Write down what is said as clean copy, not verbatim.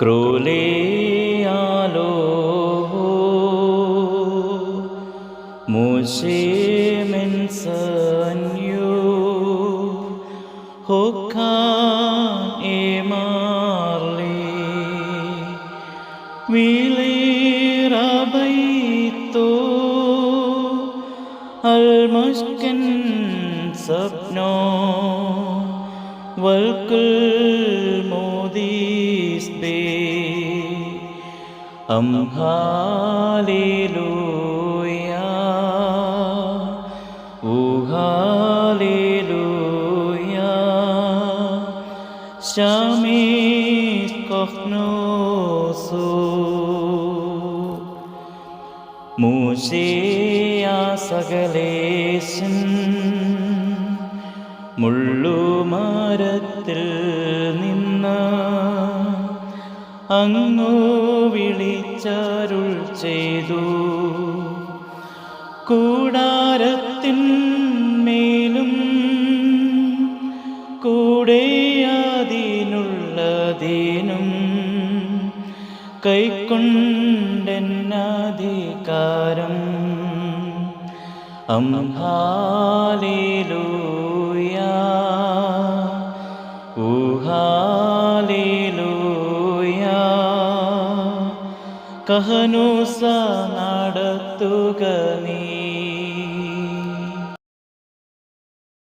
ക്രോലേയാലോ Moshe mensanyo hokan emarle vile rabaito almasken sapno walkul modis be hallelujah Shamis kochnosu Moshe സകലേശൻ മുള്ളുമരത്തിൽ നിന്ന് അങ്ങു വിളിച്ചരുൾ ചെയ്തു കൂടാരത്തിന്മേലും കൂടെയതിനുള്ളതിനും കൈക്കൊണ്ടെന്നധികാരം hallelujah hallelujah കഹനൂസ നടത്തുക നീ